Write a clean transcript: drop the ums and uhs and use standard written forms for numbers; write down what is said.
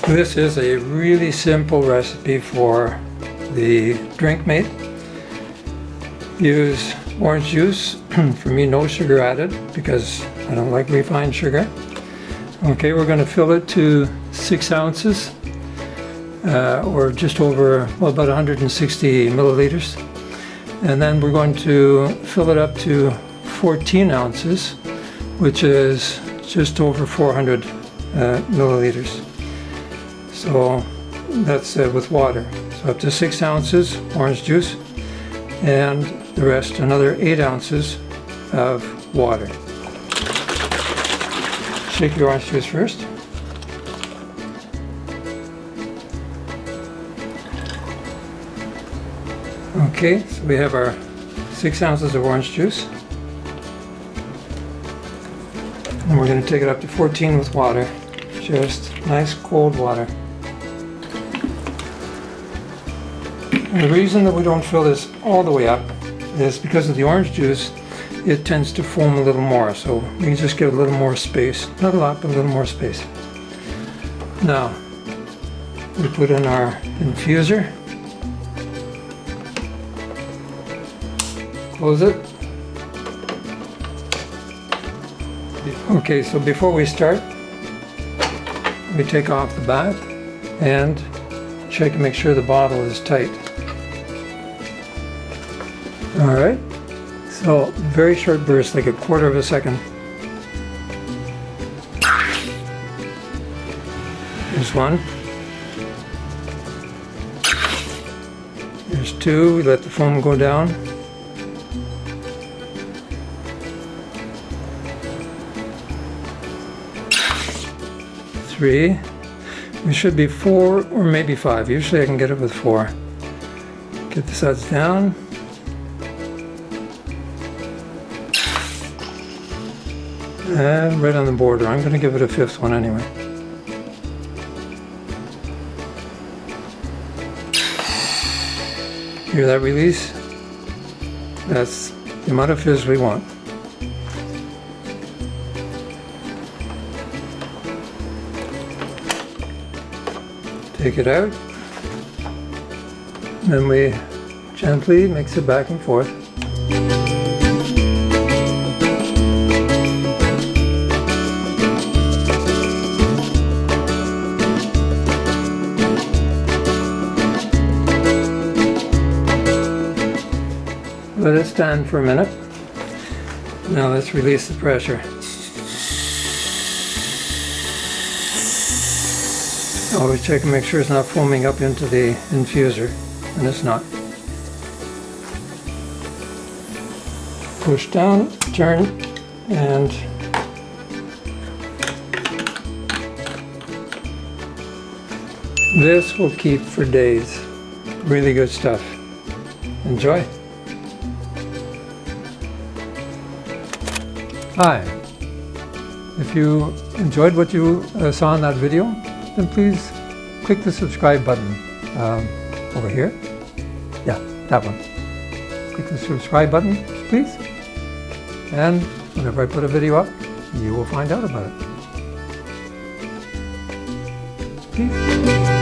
This is a really simple recipe for the Drinkmate. Use orange juice. For me, no sugar added because I don't like refined sugar. Okay, we're going to fill it to 6 ounces or just over, well, about 160 milliliters. And then we're going to fill it up to 14 ounces, which is just over 400 milliliters. So that's with water. So up to 6 ounces orange juice, and the rest another 8 ounces of water. Shake your orange juice first. Okay, so we have our 6 ounces of orange juice. And we're going to take it up to 14 with water. Just nice cold water. And the reason that we don't fill this all the way up is because of the orange juice. It tends to foam a little more, so we can just give it a little more space. Not a lot, but a little more space. Now, we put in our infuser. Close it. Okay, so before we start, we take off the back and check and make sure the bottle is tight. Alright, so very short burst, like a quarter of a second. Here's one. Here's two, we let the foam go down. Three. It should be 4 or maybe 5. Usually I can get it with 4. Get the sides down. And right on the border. I'm going to give it a 5th one anyway. Hear that release? That's the amount of fizz we want. Take it out, then we gently mix it back and forth. Let it stand for a minute. Now let's release the pressure. Always check and make sure it's not foaming up into the infuser, and it's not. Push down, turn, and this will keep for days. Really good stuff. Enjoy. Hi. If you enjoyed what you saw in that video, then please click the subscribe button over here. Yeah, that one. Click the subscribe button, please. And whenever I put a video up, you will find out about it. Peace.